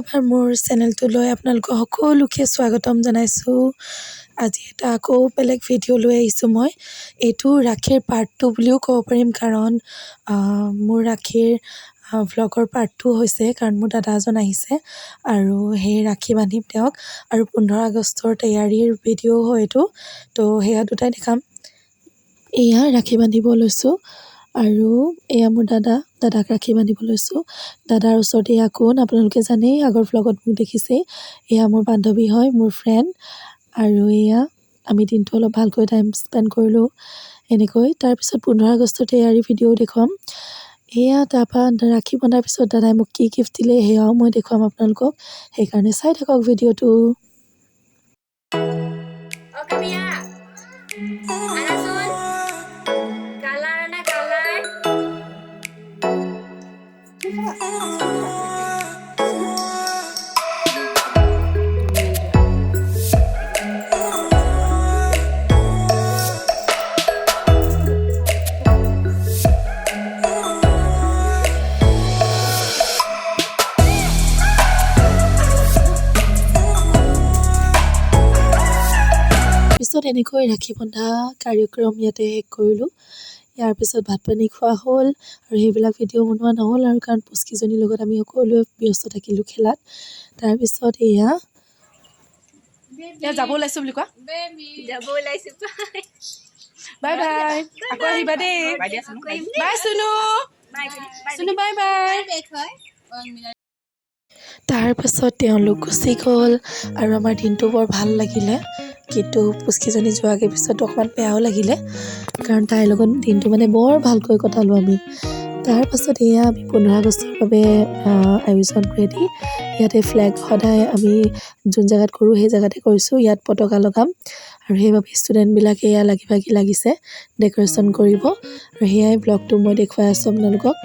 এবাৰ মোৰ চেনেলটোলৈ আপোনালোকক সকলোকে স্বাগতম জনাইছোঁ। আজি এটা আকৌ বেলেগ ভিডিঅ' লৈ আহিছোঁ মই। এইটো ৰাখীৰ পাৰ্ট 2 বুলিও ক'ব পাৰিম, কাৰণ মোৰ ৰাখীৰ ভ্লগৰ পাৰ্ট 2 হৈছে, কাৰণ মোৰ দাদা এজন আহিছে আৰু সেই ৰাখী বান্ধিম তেওঁক। আৰু 15 আগষ্টৰ তৈয়াৰীৰ ভিডিঅ' হয় এইটো, তো সেয়া দুটাই দেখাম। এয়া ৰাখী বান্ধিব লৈছোঁ আৰু এয়া মোৰ দাদাক ৰাখী বান্ধিব লৈছোঁ। দাদাৰ ওচৰত এয়া কোন আপোনালোকে জানেই, আগৰ ভ্লগত মোক দেখিছেই। এয়া মোৰ বান্ধৱী হয়, মোৰ ফ্ৰেণ্ড। আৰু এয়া আমি দিনটো অলপ ভালকৈ টাইম স্পেণ্ড কৰিলোঁ এনেকৈ। তাৰপিছত 15 আগষ্টৰ তৈয়াৰী ভিডিঅ'ও দেখুৱাম। এয়া তাৰপৰা ৰাখী বন্ধাৰ পিছত দাদাই মোক কি গিফ্ট দিলে সেয়াও মই দেখুৱাম আপোনালোকক, সেইকাৰণে চাই থাকক ভিডিঅ'টো। পিছত এনেকৈ ৰাখী বন্ধা কাৰ্যক্ৰম ইয়াতে শেষ কৰিলোঁ। ইয়াৰ পিছত ভাত পানী খোৱা হ'ল আৰু সেইবিলাক ভিডিঅ' বনোৱা নহ'ল, আৰু কাৰণ পুষ্কিজনীৰ লগত আমি সকলোৱে ব্যস্ত থাকিলোঁ খেলাত। তাৰপিছত এয়া যাব ওলাইছোঁ বুলি কোৱা, যাব ওলাইছো। বাই বাই, আকৌ আহিবা দেই। বাই চুনু, চুনু বাই বাই। তাৰপাছত তেওঁলোক গুচি গ'ল আৰু আমাৰ দিনটো বৰ ভাল লাগিলে, কিন্তু পুষ্কিজনী যোৱাকৈ পিছত অকণমান বেয়াও লাগিলে, কাৰণ তাইৰ লগত দিনটো মানে বৰ ভালকৈ কটালোঁ আমি। তাৰপাছত এয়া আমি 15 আগষ্টৰ বাবে আয়োজন ৰেডি। ইয়াতে ফ্লেগ সদায় আমি যোন জেগাত কৰোঁ সেই জেগাতে কৰিছোঁ। ইয়াত পতাকা লগাম আৰু সেইবাবে ষ্টুডেণ্টবিলাকে এয়া লাগি ভাগি লাগিছে ডেক'ৰেশ্যন কৰিব, আৰু সেয়াই ব্লগটো মই দেখুৱাই আছোঁ আপোনালোকক।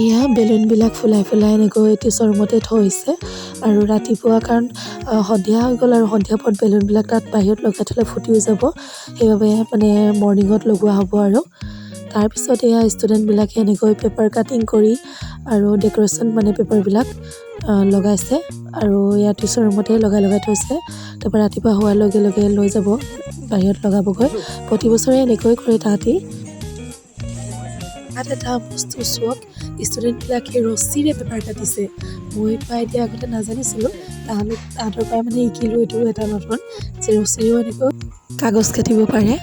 এয়া বেলুনবিলাক ফুলাই ফুলাই এনেকৈ টিচাৰ ৰুমতে থৈছে, আৰু ৰাতিপুৱা কাৰণ সন্ধিয়া হৈ গ'ল আৰু সন্ধিয়া পৰত বেলুনবিলাক তাত বাহিৰত লগাই থ'লে ফুটিও যাব, সেইবাবে মানে মৰ্ণিঙত লগোৱা হ'ব। আৰু তাৰপিছত এয়া ষ্টুডেণ্টবিলাকে এনেকৈ পেপাৰ কাটিং কৰি আৰু ডেক'ৰেশ্যন মানে পেপাৰবিলাক লগাইছে, আৰু এয়া টিচাৰ ৰুমতে লগাই থৈছে। তাৰপৰা ৰাতিপুৱা হোৱাৰ লগে লগে লৈ যাব বাহিৰত লগাবগৈ। প্ৰতি বছৰে এনেকৈ কৰে তাহাঁতি। তাত এটা বস্তু চোৱক, ষ্টুডেণ্টবিলাকে ৰছীৰে পেপাৰ কাটিছে। মই প্ৰায় এতিয়া আগতে নাজানিছিলোঁ, তাহাঁতৰ পৰা মানে শিকিলোঁ এইটো এটা নতুন, যে ৰছীৰেও এনেকৈ কাগজ কাটিব পাৰে।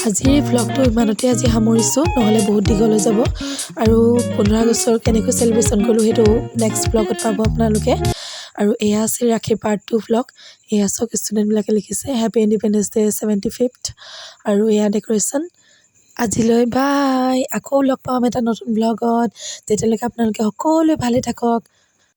আজিৰ এই ভ্লগটো ইমানতে আজি সামৰিছোঁ, নহ'লে বহুত দীঘল হৈ যাব। আৰু 15 আগষ্টৰ কেনেকৈ চেলিব্ৰেশ্যন কৰিলোঁ সেইটো নেক্সট ভ্লগত পাব আপোনালোকে। আৰু এয়া আছিল ৰাখীৰ পাৰ্ট 2 ভ্লগ। এয়া চব ষ্টুডেণ্টবিলাকে লিখিছে হেপী ইণ্ডিপেণ্ডেন্স ডে 75th, আৰু এয়া ডেক'ৰেশ্যন। আজিলৈ বাই, আকৌ লগ পাম এটা নতুন ভ্লগত। তেতিয়ালৈকে আপোনালোকে সকলোৱে ভালে থাকক।